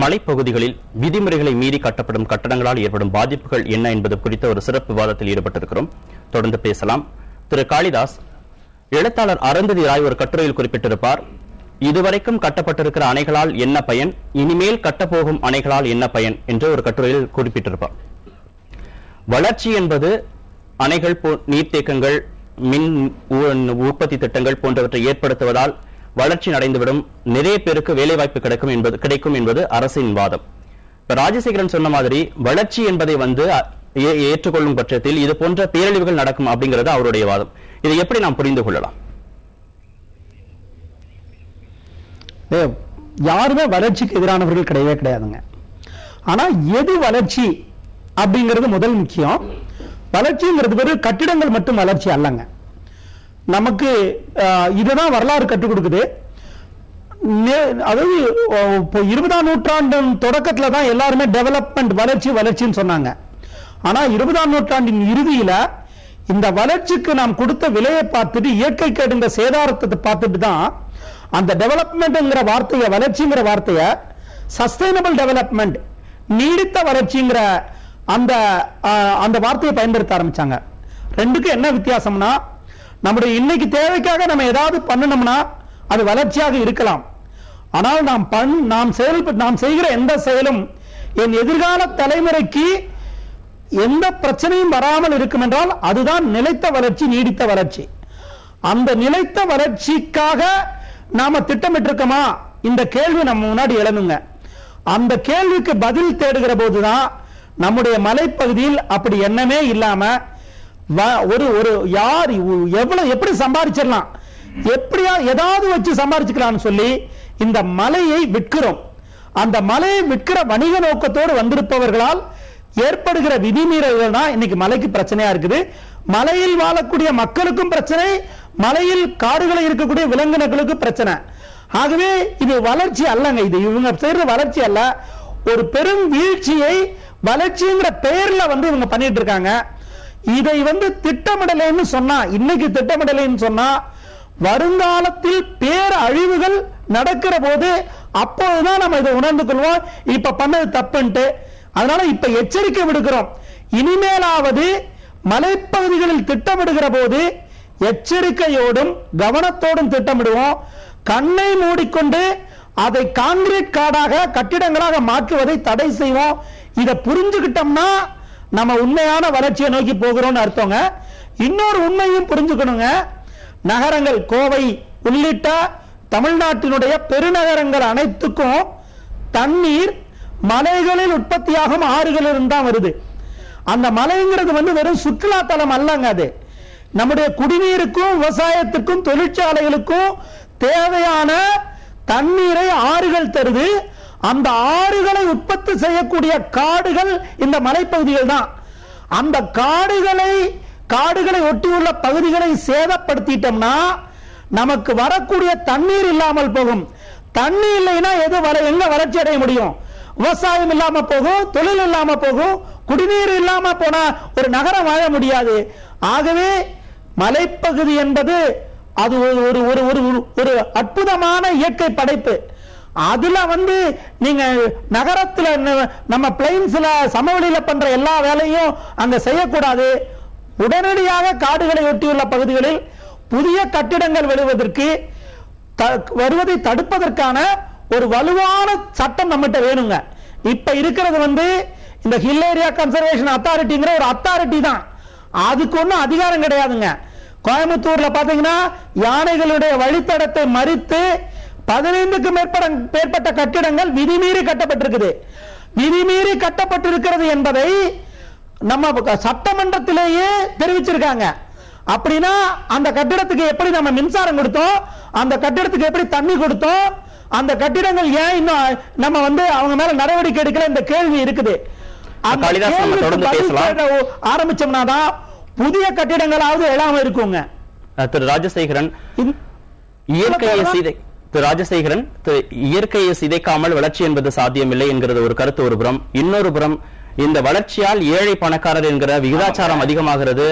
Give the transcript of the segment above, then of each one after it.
மலைப்பகுதிகளில் விதிமுறைகளை மீறி கட்டப்படும் கட்டடங்களால் ஏற்படும் பாதிப்புகள் என்ன என்பது குறித்த ஒரு சிறப்பு விவாதத்தில் ஈடுபட்டிருக்கிறோம். தொடர்ந்து பேசலாம். திரு காளிதாஸ், எழுத்தாளர் அருந்ததி ராய் ஒரு கட்டுரையில் குறிப்பிட்டிருப்பார், இதுவரைக்கும் கட்டப்பட்டிருக்கிற அணைகளால் என்ன பயன், இனிமேல் கட்டப்போகும் அணைகளால் என்ன பயன் என்று ஒரு கட்டுரையில் குறிப்பிட்டிருப்பார். வளர்ச்சி என்பது அணைகள், நீர்த்தேக்கங்கள், மின் உற்பத்தி திட்டங்கள் போன்றவற்றை ஏற்படுத்துவதால் வளர்ச்சி அடைந்துவிடும், நிறைய பேருக்கு வேலைவாய்ப்பு கிடைக்கும் என்பது அரசின் வாதம். இப்ப ராஜசேகரன் சொன்ன மாதிரி வளர்ச்சி என்பதை ஏற்றுக்கொள்ளும் பட்சத்தில் இது போன்ற பேரழிவுகள் நடக்கும் அப்படிங்கிறது அவருடைய வாதம். இதை எப்படி நாம் புரிந்து கொள்ளலாம்? யாருமே வளர்ச்சிக்கு எதிரானவர்கள் கிடையவே கிடையாதுங்க. ஆனா எது வளர்ச்சி அப்படிங்கிறது முதல் முக்கியம். வளர்ச்சிங்கிறது வெறும் கட்டிடங்கள் மட்டும் வளர்ச்சி அல்லங்க. நமக்கு இதுதான் வரலாறு கற்றுக் கொடுக்குது. அதாவது 20ஆம் நூற்றாண்டின் தொடக்கத்துல தான் எல்லாருமே டெவலப்மெண்ட், வளர்ச்சின்னு சொன்னாங்க. ஆனா 20ஆம் நூற்றாண்டின் இறுதியில இந்த வளர்ச்சிக்கு நாம் கொடுத்த விலையை பார்த்துட்டு, இயற்கை கேடுங்க சேதாரத்தை பார்த்துட்டு தான் அந்த டெவலப்மெண்ட்ங்கிற வார்த்தையை, வளர்ச்சிங்கிற வார்த்தையை சஸ்டைனபிள் டெவலப்மெண்ட், நீடித்த வளர்ச்சிங்கிற அந்த வார்த்தையை பயன்படுத்த ஆரம்பிச்சாங்க. ரெண்டுக்கும் என்ன வித்தியாசம்னா, நம்முடைய இன்னைக்கு தேவைக்காக நம்ம ஏதாவது பண்ணணும்னா அது வளர்ச்சியாக இருக்கலாம். ஆனால் நாம் செய்கிற எந்த செயலும் என் எதிர்கால தலைமுறைக்கு எந்த பிரச்சனையும் வராமல் இருக்கும் என்றால் அதுதான் நிலைத்த வளர்ச்சி, நீடித்த வளர்ச்சி. அந்த நிலைத்த வளர்ச்சிக்காக நாம திட்டமிட்டிருக்கோமா, இந்த கேள்வி நம்ம முன்னாடி எழணுங்க. அந்த கேள்விக்கு பதில் தேடுகிற போதுதான் நம்முடைய மலைப்பகுதியில் அப்படி எண்ணமே இல்லாம யார் எப்படி சம்பாதிச்சிடலாம், எப்படியா ஏதாவது வச்சு சம்பாதிச்சுக்கலாம்னு சொல்லி இந்த மலையை விற்கிறோம். அந்த மலையை விற்கிற வணிக நோக்கத்தோடு வந்திருப்பவர்களால் ஏற்படுகிற விதிமீறல்கள் தான் இன்னைக்கு மலைக்கு பிரச்சனையா இருக்குது. மலையில் வாழக்கூடிய மக்களுக்கும் பிரச்சனை, மலையில் காடுகளை இருக்கக்கூடிய விலங்கினங்களுக்கு பிரச்சனை. ஆகவே இது வளர்ச்சி அல்லங்க. இது இவங்க செய்யற வளர்ச்சி அல்ல, ஒரு பெரும் வீழ்ச்சியை வளர்ச்சிங்கிற பெயர்ல இவங்க பண்ணிட்டு இருக்காங்க. இதை திட்டமிடலைன்னு சொன்னா, இன்னைக்கு திட்டமிடலைன்னு சொன்னா வருங்காலத்தில் பேரழிவுகள் நடக்கிற போது அப்போதுதான் நம்ம இதை உணர்ந்து கொள்வோம் இப்ப பண்ணது தப்புன்ட்டு. அதனால இப்ப எச்சரிக்கை விடுக்கிறோம், இனிமேலாவது மலைப்பகுதிகளில் திட்டமிடுகிற போது எச்சரிக்கையோடும் கவனத்தோடும் திட்டமிடுவோம். கண்ணை மூடிக்கொண்டு அதை கான்கிரீட் காடாக, கட்டிடங்களாக மாற்றுவதை தடை செய்வோம். இதை புரிஞ்சுக்கிட்டோம்னா நம்ம உண்மையான வளர்ச்சியை நோக்கி போகிறோம்னு அர்த்தங்க. இன்னொரு உண்மையும் புரிஞ்சுக்கணுங்க. நகரங்கள், கோவை உள்ளிட்ட தமிழ்நாட்டினுடைய பெருநகரங்கள் அனைத்துக்கும் தண்ணீர் மலைகளில் உற்பத்தியாகும் ஆறுகளில் தான் வருது. அந்த மலைங்கிறது வெறும் சுற்றுலா தலம் அல்லங்க. அது நம்முடைய குடிநீருக்கும் விவசாயத்துக்கும் தொழிற்சாலைகளுக்கும் தேவையான தண்ணீரை ஆறுகள் தருது. அந்த ஆறுகளை உற்பத்தி செய்யக்கூடிய காடுகள் இந்த மலைப்பகுதிகள் தான். அந்த காடுகளை ஒட்டியுள்ள பகுதிகளை சேதப்படுத்திட்டோம்னா நமக்கு வரக்கூடிய தண்ணீர் இல்லாமல் போகும். தண்ணி இல்லைன்னா எங்க வளர்ச்சி அடைய முடியும்? விவசாயம் இல்லாம போகும், தொழில் இல்லாம போகும், குடிநீர் இல்லாம போனா ஒரு நகரம் வாழ முடியாது. ஆகவே மலைப்பகுதி என்பது அது ஒரு அற்புதமான இயற்கை படைப்பு. அதுல நீங்க நகரத்துல நம்ம பிளைன்ஸ்ல சமவெளியில பண்ற எல்லா வேலையும் அங்க செய்யக்கூடாது. உடனடியாக காடுகளை ஒட்டியுள்ள பகுதிகளில் புதிய கட்டிடங்கள் வருவதை தடுப்பதற்கான ஒரு வலுவான சட்டம் நம்மகிட்ட வேணுங்க. இப்ப இருக்கிறது இந்த ஹில் ஏரியா கன்சர்வேஷன் அத்தாரிட்டிங்கிற ஒரு அத்தாரிட்டி தான். அதுக்கு ஒன்றும் அதிகாரம் கிடையாதுங்க. கோயம்புத்தூர்ல பாத்தீங்கன்னா யானைகளுடைய வழித்தடத்தை மறித்து 15க்கும் மேற்பட்ட கட்டிடங்கள் விதிமீறி கட்டப்பட்டிருக்குது. விதிமீறி கட்டப்பட்டிருக்கிறது என்பதை நம்ம சட்டமன்றத்திலேயே தெரிவிச்சிருக்காங்க. அப்படின்னா அந்த கட்டிடத்துக்கு எப்படி நம்ம மின்சாரம் கொடுத்தோம், அந்த கட்டிடத்துக்கு எப்படி தண்ணி கொடுத்தோம், அந்த கட்டிடங்கள் ஏன் இன்னும் நம்ம அவங்க மேல நடவடிக்கை எடுக்கல, இந்த கேள்வி இருக்குது. ஆரம்பிச்சோம்னா தான் புதிய கட்டிடங்களாவது எழாம இருக்குங்க. திரு ராஜசேகரன், இயற்கையை சிதைக்காமல் வளர்ச்சி என்பது சாத்தியமில்லை என்கிறது ஒரு கருத்து ஒரு புறம். இன்னொரு புறம் இந்த வளர்ச்சியால் ஏழை பணக்காரர் என்கிற விகிதாச்சாரம் அதிகமாகிறது,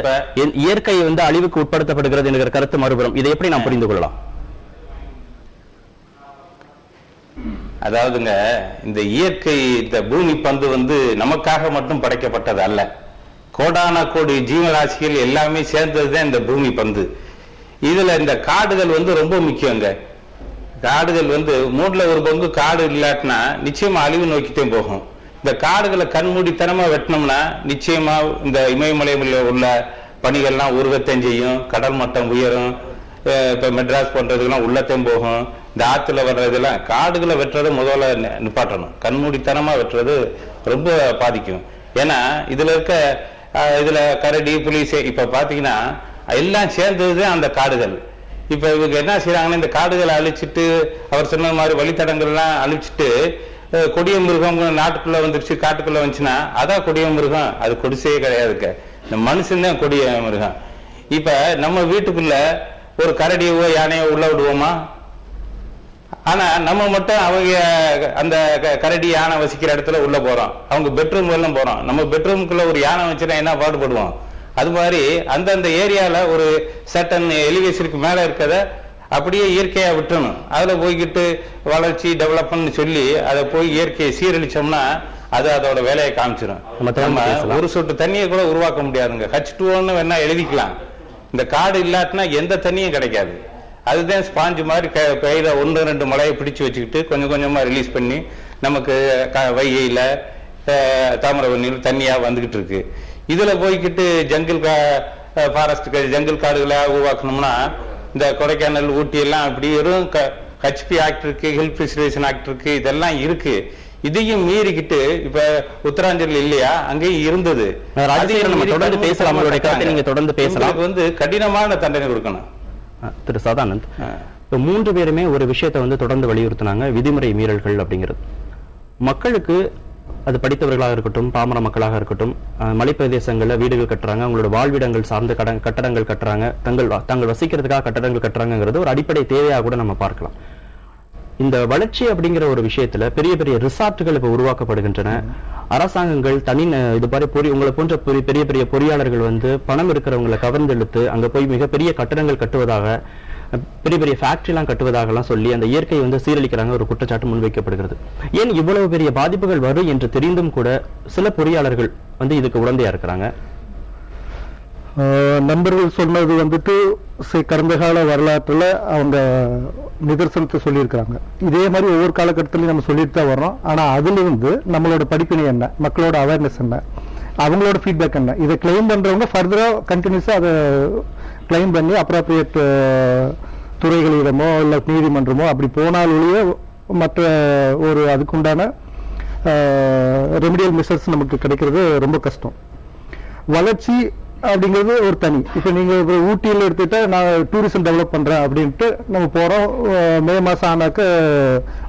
இயற்கை அழிவுக்கு உட்படுத்தப்படுகிறது என்கிற கருத்து மறுபுறம். இதை எப்படி நாம் புரிந்து கொள்ளலாம்? அதாவதுங்க, இந்த இயற்கை, இந்த பூமி பந்து நமக்காக மட்டும் படைக்கப்பட்டது அல்ல. கோடான கோடி ஜீவராசிகள் எல்லாமே சேர்ந்ததுதான் இந்த பூமி பந்து. இதுல இந்த காடுகள் ரொம்ப முக்கியங்க. காடுகள் மூணுல ஒரு பங்கு காடு இல்லாட்டினா நிச்சயமா அழிவு நோக்கிட்டே போகும். இந்த காடுகளை கண்மூடித்தனமா வெட்டினோம்னா நிச்சயமா இந்த இமயமலையில் உள்ள பணிகள்லாம் உருவத்தையும் செய்யும், கடல் மட்டம் உயரும், இப்ப மெட்ராஸ் போன்றதுக்கெல்லாம் உள்ளத்தையும் போகும். இந்த ஆற்றுல வர்றதெல்லாம் காடுகளை வெட்டுறது முதல்ல நிப்பாட்டணும். கண்மூடித்தனமா வெட்டுறது ரொம்ப பாதிக்கும். ஏன்னா இதுல கரடி, புலிசே இப்ப பாத்தீங்கன்னா எல்லாம் சேர்ந்ததுதான் அந்த காடுகள். இப்ப இவங்க என்ன செய்யறாங்கன்னா, இந்த காடுகளை அழிச்சிட்டு, அவர் சொன்ன மாதிரி வழித்தடங்கள்லாம் அழிச்சிட்டு, கொடிய மிருகம் நாட்டுக்குள்ள வந்துருச்சு, காட்டுக்குள்ள வந்துச்சுன்னா அதான் கொடிய மிருகம். அது கொடிசையே கிடையாதுக்க, இந்த மனுஷன் தான் கொடிய மிருகம். இப்ப நம்ம வீட்டுக்குள்ள ஒரு கரடியவோ யானையோ உள்ள விடுவோமா? ஆனா நம்ம மட்டும் அவங்க அந்த கரடி யானை வசிக்கிற இடத்துல உள்ள போறோம், அவங்க பெட்ரூம் எல்லாம் போறோம். நம்ம பெட்ரூமுக்குள்ள ஒரு யானை வச்சுன்னா என்ன பாடுபடுவோம்? அது மாதிரி அந்தந்த ஏரியால ஒரு சர்டன் எலிவேஷனுக்கு மேல இருக்கிறத அப்படியே இயற்கையா விட்டணும். அதுல போய்கிட்டு வளர்ச்சி டெவலப்மெண்ட் சொல்லி அதை போய் இயற்கையை சீரழிச்சோம்னா அது அதோட வேலையை காமிச்சிடும். நம்ம ஒரு சொட்டு தண்ணியை கூட உருவாக்க முடியாதுங்க. H2O வேணா எழுதிக்கலாம். இந்த காடு இல்லாட்டினா எந்த தண்ணியும் கிடைக்காது. அதுதான் ஸ்பாஞ்சு மாதிரி பெய்த 1-2 மழையை பிடிச்சு வச்சுக்கிட்டு கொஞ்சம் கொஞ்சமா ரிலீஸ் பண்ணி நமக்கு வைகையில தாமிரபரணியில் தண்ணியா வந்துகிட்டு இருக்கு. இதுல போய்கிட்டு ஜங்கிள் ஃபாரஸ்ட் ஜங்கிள் காடுகளை உருவாக்கணும்னா இந்த கொடைக்கானல், ஊட்டி எல்லாம் அப்படி வெறும் HP ஆக்ட் இருக்கு, ஹில் பிரிசர்வேஷன் ஆக்ட் இருக்கு, இதெல்லாம் இருக்கு. இதையும் மீறிக்கிட்டு இப்ப உத்தராஞ்சல் இல்லையா, அங்கேயும் இருந்தது. தொடர்ந்து பேசலாம், நீங்க தொடர்ந்து பேசலாம். கடினமான தண்டனை கொடுக்கணும். திரு சதானந்த், இப்ப 3 பேருமே ஒரு விஷயத்தை தொடர்ந்து வலியுறுத்தினாங்க, விதிமுறை மீறல்கள் அப்படிங்கிறது. மக்களுக்கு, அது படித்தவர்களாக இருக்கட்டும், பாமர மக்களாக இருக்கட்டும், மலைப்பிரதேசங்கள்ல வீடுகள் கட்டுறாங்க, அவங்களோட வாழ்விடங்கள் சார்ந்த கட்டடங்கள் கட்டுறாங்க, தங்கள் வசிக்கிறதுக்காக கட்டடங்கள் கட்டுறாங்கிறது ஒரு அடிப்படை தேவையாக கூட நம்ம பார்க்கலாம். இந்த வளர்ச்சி அப்படிங்கிற ஒரு விஷயத்துல பெரிய பெரிய ரிசார்ட்டுகள் இப்ப உருவாக்கப்படுகின்றன. அரசாங்கங்கள் இது மாதிரி உங்களை போன்ற பெரிய பெரிய பொறியாளர்கள் பணம் இருக்கிறவங்களை கவர்ந்தெழுத்து அங்க போய் மிகப்பெரிய கட்டடங்கள் கட்டுவதாக, பெரிய பெரிய ஃபேக்டரி எல்லாம் கட்டுவதாக சொல்லி அந்த இயற்கையை சீரழிக்கிறாங்க ஒரு குற்றச்சாட்டு முன்வைக்கப்படுகிறது. ஏன் இவ்வளவு பெரிய பாதிப்புகள் வரும் என்று தெரிந்தும் கூட சில பொறியாளர்கள் இதுக்கு உடந்தையா இருக்கிறாங்க? நண்பர்கள் சொன்னது கடந்த கால வரலாற்றுல அவங்க நிதர்சனத்தை சொல்லியிருக்கிறாங்க. இதே மாதிரி ஒவ்வொரு காலகட்டத்திலையும் நம்ம சொல்லிட்டு தான் வர்றோம். ஆனா அதிலிருந்து நம்மளோட படிப்பினை என்ன, மக்களோட அவேர்னஸ் என்ன, அவங்களோட ஃபீட்பேக் என்ன, இதை கிளைம் பண்றவங்க ஃபர்தரா கண்டினியூஸா அதை கிளைம் பண்ணி அப்ராப்ரியேட் துறைகளிடமோ இல்லை நீதிமன்றமோ அப்படி போனாலேயே மற்ற ஒரு அதுக்குண்டான ரெமிடியல் மெஷர்ஸ் நமக்கு கிடைக்கிறது ரொம்ப கஷ்டம். வளர்ச்சி அப்படிங்கிறது ஒரு தனி. இப்போ நீங்கள் ஊட்டியில் எடுத்துட்டா நான் டூரிசம் டெவலப் பண்ணுறேன் அப்படின்ட்டு நம்ம போகிறோம். மே மாதம் ஆனாக்க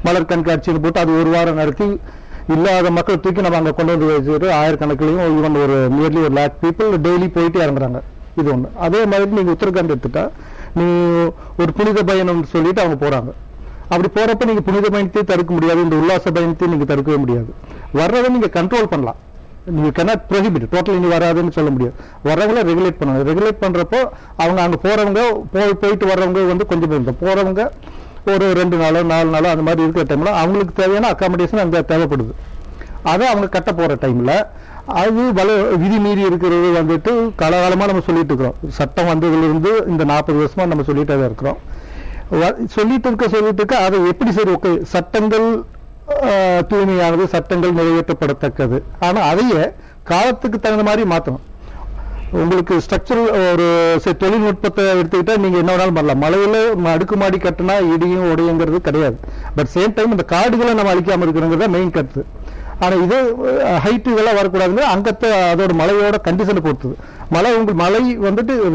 மலர் கண்காட்சின்னு போட்டு அது ஒரு வாரம் நடத்தி இல்லாத மக்கள் தூக்கி நம்ம அங்கே கொண்டு வந்து வச்சுட்டு ஆயிரக்கணக்கிலையும் ஈவன் ஒரு நியர்லி 1 lakh people டெய்லி போயிட்டு இறங்குறாங்க. இது ஒன்று. அதே மாதிரி நீங்கள் உத்தரகாண்ட் எடுத்துட்டா நீ ஒரு புனித பயணம்னு சொல்லிட்டு அவங்க போகிறாங்க. அப்படி போகிறப்ப நீங்கள் புனித பயணத்தையும் தடுக்க முடியாது, இந்த உல்லாச பயணத்தையும் நீங்கள் தடுக்கவே முடியாது. வர்றதை நீங்கள் கண்ட்ரோல் பண்ணலாம், நீங்க cannot prohibit டோட்டலி நீ வராதுன்னு சொல்ல முடியாது. வர்றவங்கள ரெகுலேட் பண்ணணும். ரெகுலேட் பண்றப்போ அவங்க அங்க போறவங்க போயிட்டு வர்றவங்க கொஞ்சம் போறவங்க ஒரு 2 நாளோ 4 நாளோ அந்த மாதிரி இருக்கிற டைம்ல அவங்களுக்கு தேவையான அகாமடேஷன் அங்க தேவைப்படுது. அதை அவங்க கட்ட போற டைம்ல அது விதி மீறி இருக்கிறது காலகாலமா நம்ம சொல்லிட்டு இருக்கிறோம். சட்டம் வந்ததுல இந்த 40 வருஷமா நம்ம சொல்லிட்டே இருக்கிறோம். சொல்லிட்டு இருக்க அதை எப்படி சரி ஓகே சட்டங்கள் தூய்மையானது, சட்டங்கள் நிறைவேற்றப்படத்தக்கது, ஆனா அதையே காலத்துக்கு தகுந்த மாதிரி மாற்றணும். உங்களுக்கு ஸ்ட்ரக்சரல் ஒரு தொழில்நுட்பத்தை எடுத்துக்கிட்டா நீங்க என்ன வேணாலும் பண்ணலாம். மலையில அடுக்குமாடி கட்டினா இடியும் உடையுங்கிறது கிடையாது. பட் சேம் டைம் இந்த காடுகளை நம்ம அழிக்காம இருக்கிறது மெயின் கருத்து. ஆனா இது ஹைட் இதெல்லாம் வரக்கூடாதுங்க. அங்கத்தை அதோட மலையோட கண்டிஷனை பொறுத்தது. மலை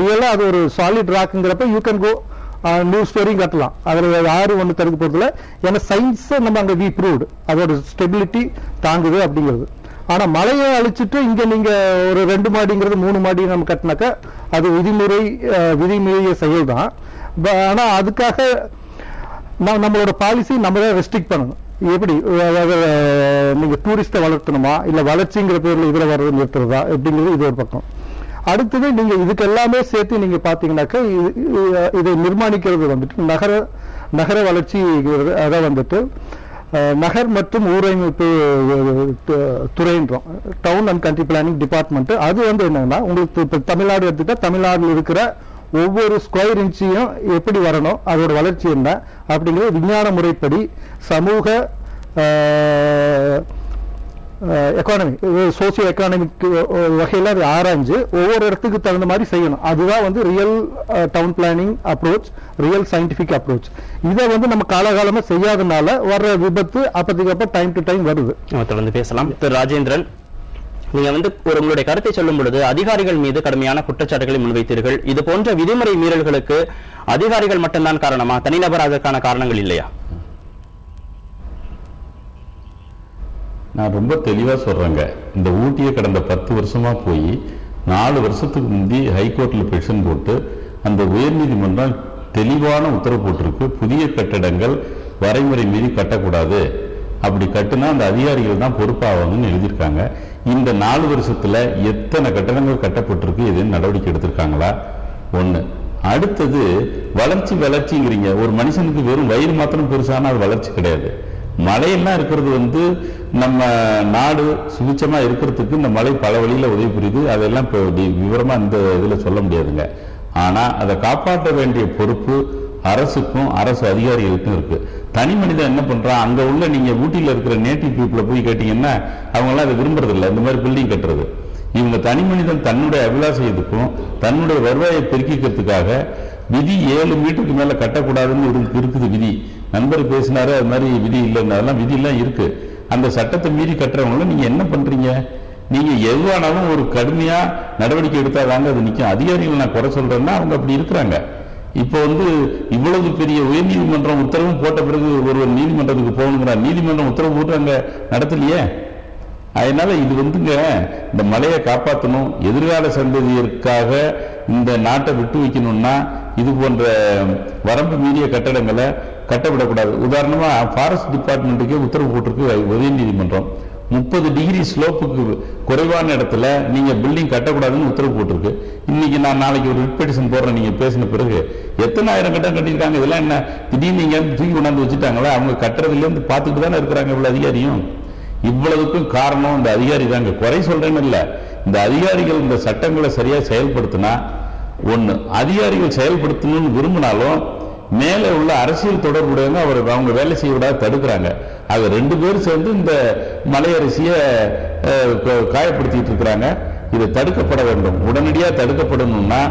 ரியலா அது ஒரு சாலிட் ராக்குங்கிறப்ப யூ கேன் கோ நியூ ஸ்டோரியும் கட்டலாம். அதுல யாரும் ஒண்ணு தடுக்க போறதுல. ஏன்னா சயின்ஸ் நம்ம அங்க வி ப்ரூவ்டு அதோட ஸ்டெபிலிட்டி தாங்குது அப்படிங்கிறது. ஆனா மலையை அழிச்சிட்டு இங்க நீங்க ஒரு 2 மாடிங்கிறது 3 மாடி நம்ம கட்டினாக்கா அது விதிமீறிய செயல் தான். ஆனா அதுக்காக நம்மளோட பாலிசி நம்ம தான் ரெஸ்ட்ரிக்ட் பண்ணணும். எப்படி நீங்க டூரிஸ்ட வளர்த்தணுமா இல்ல வளர்ச்சிங்கிற பேர்ல இதுல வர்றது நிறுத்துறதா அப்படிங்கிறது இது ஒரு பக்கம். அடுத்தது நீங்க இதுக்கு எல்லாமே சேர்த்து நீங்க பாத்தீங்கன்னாக்கா இதை நிர்மாணிக்கிறது நகர வளர்ச்சி அதை நகர் மற்றும் ஊரமைப்பு துறைன்றோம், town and country planning department. அது வந்து என்னன்னா, உங்களுக்கு இப்போ தமிழ்நாடு எடுத்துட்டா தமிழ்நாட்டில் இருக்கிற ஒவ்வொரு ஸ்கொயர் இன்ச்சையும் எப்படி வரணும், அதோட வளர்ச்சி என்ன அப்படிங்கிறது விஞ்ஞான முறைப்படி சமூக எக்கானமி சோசியோ எக்கானமிக் வகையில் அதை ஆராய்ஞ்சு ஒவ்வொரு இடத்துக்கு தகுந்த மாதிரி செய்யணும். அதுதான் வந்து real down planning approach, real scientific approach. இதை வந்து நம்ம காலகாலமாக செய்யாதனால வர்ற விபத்து அப்போதைக்கு அப்போ டைம் டு டைம் வருது. தொடர்ந்து பேசலாம். திரு ராஜேந்திரன், நீங்க வந்து உங்களுடைய கருத்தை சொல்லும் பொழுது அதிகாரிகள் மீது கடுமையான குற்றச்சாட்டுகளை முன்வைத்தீர்கள். இது போன்ற விதிமுறை மீறல்களுக்கு அதிகாரிகள் மட்டும்தான் காரணமா, தனிநபர் அதற்கான காரணங்கள் இல்லையா? நான் ரொம்ப தெளிவா சொல்றேங்க. இந்த ஊட்டியை கடந்த 10 வருஷமா போய் 4 வருஷத்துக்கு முந்தி ஹைகோர்ட்ல பெட்டிஷன் போட்டு அந்த உயர்நீதிமன்றம் தெளிவான உத்தரவு போட்டிருக்கு, புதிய கட்டடங்கள் வரைமுறை மீறி கட்டக்கூடாது, அப்படி கட்டுனா அந்த அதிகாரிகள் தான் பொறுப்பாவாங்கன்னு எழுதியிருக்காங்க. இந்த 4 வருஷத்துல எத்தனை கட்டடங்கள் கட்டப்பட்டிருக்கு, எதுவும் நடவடிக்கை எடுத்திருக்காங்களா? ஒண்ணு. அடுத்தது வளர்ச்சிங்கிறீங்க. ஒரு மனுஷனுக்கு வெறும் வயிறு மாத்திரம் பெருசான அது வளர்ச்சி கிடையாது. மழையெல்லாம் இருக்கிறது வந்து நம்ம நாடு சுபிச்சமா இருக்கிறதுக்கு இந்த மழை பல வழியில உதவி புரியுது. அதெல்லாம் இப்போ விவரமா இந்த இதுல சொல்ல முடியாதுங்க. ஆனா அதை காப்பாற்ற வேண்டிய பொறுப்பு அரசுக்கும் அரசு அதிகாரிகளுக்கும் இருக்கு. தனி மனிதன் என்ன பண்றான், அங்க உள்ள நீங்க ஊட்டியில இருக்கிற நேட்டிவ் பீப்புளை போய் கேட்டீங்கன்னா அவங்க எல்லாம் அதை விரும்புறது இல்லை, இந்த மாதிரி பில்டிங் கட்டுறது. இவங்க தனி மனிதன் தன்னுடைய அபிலாஷயத்துக்கும் தன்னுடைய வருவாயை பெருக்கிக்கிறதுக்காக விதி 7 மீட்டருக்கு மேல கட்டக்கூடாதுன்னு இருக்குது விதி. நண்பர் பேசினாரு, அது மாதிரி விதி இல்லைன்னு. அதெல்லாம் விதி எல்லாம் இருக்கு. அந்த சட்டத்தை மீறி கட்டுறவங்கள நீங்க என்ன பண்றீங்க? நீங்க எதுவானாலும் ஒரு கடுமையா நடவடிக்கை எடுத்தாதாங்க அது நிற்கும். அதிகாரிகள் நான் குறை சொல்றேன்னா அவங்க அப்படி இருக்கிறாங்க. இப்போ வந்து இவ்வளவு பெரிய உயர்நீதிமன்றம் உத்தரவும் போட்ட பிறகு ஒருவர் நீதிமன்றத்துக்கு போகணுங்கிறார். நீதிமன்றம் உத்தரவு போட்டு அங்க நடத்தலையே. அதனால இது வந்துங்க, இந்த மலையை காப்பாற்றணும், எதிர்கால சந்ததியருக்காக இந்த நாட்டை விட்டு வைக்கணும்னா இது போன்ற வரம்பு மீறிய கட்டடங்களை கட்டவிடக்கூடாது. உதாரணமா ஃபாரஸ்ட் டிபார்ட்மெண்ட்டுக்கே உத்தரவு போட்டிருக்கு உயர்நீதிமன்றம். 30 டிகிரி ஸ்லோப்புக்கு குறைவான இடத்துல நீங்க பில்டிங் கட்டக்கூடாதுன்னு உத்தரவு போட்டிருக்கு. இன்னைக்கு நான் நாளைக்கு ஒரு ரிட் பெட்டிஷன் போடுறேன், நீங்க பேசின பிறகு எத்தனை ஆயிரம் கட்டம் கட்டிருக்காங்க. இதெல்லாம் என்ன திடீர்னு நீங்க தூக்கி கொண்டாந்து வச்சுட்டாங்களா? அவங்க கட்டுறதுல இருந்து பார்த்துட்டு தானே இருக்கிறாங்க இவ்வளவு அதிகாரியும். இவ்வளவுக்கும் காரணம் இந்த அதிகாரி தாங்க. குறை சொல்றேன்னு இல்ல, இந்த அதிகாரிகள் இந்த சட்டங்களை சரியா செயல்படுத்தினா, ஒண்ணு அதிகாரிகள் செயல்படுத்தணும்னு விரும்பினாலும் மேலே உள்ள அரசியல் தொடர்புடையவங்க அவங்க வேலை செய்ய விடாத தடுக்கிறாங்க. ஆக 2 பேரும் சேர்ந்து இந்த மலையரசிய காயப்படுத்திட்டு இருக்கிறாங்க. இதை தடுக்கப்பட வேண்டும். உடனடியாக தடுக்கப்படணும்னா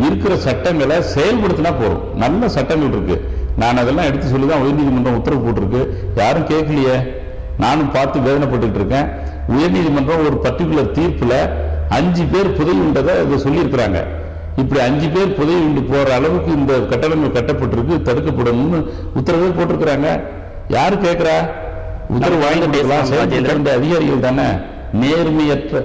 இருக்கிற சட்டங்களை செயல்படுத்தினா போறோம். நல்ல சட்டங்கள் இருக்கு. நான் அதெல்லாம் எடுத்து சொல்லிதான் உயர்நீதிமன்றம் உத்தரவு போட்டிருக்கு. யாரும் கேட்கலையே. நானும் பார்த்து வேதனைப்பட்டு இருக்கேன். உயர்நீதிமன்றம் ஒரு பர்டிகுலர் தீர்ப்புல 5 பேர் புதையுண்டதை இதை சொல்லியிருக்கிறாங்க. இப்படி 5 பேர் புதையுண்டு போற அளவுக்கு இந்த கட்டடங்கள் கட்டப்பட்டிருக்கு, தடுக்கப்படணும்னு உத்தரவே போட்டிருக்கிறாங்க. யாரு கேட்கிறா? உத்தரவு வாங்கி அதிகாரிகள் தானே நேர்மையற்ற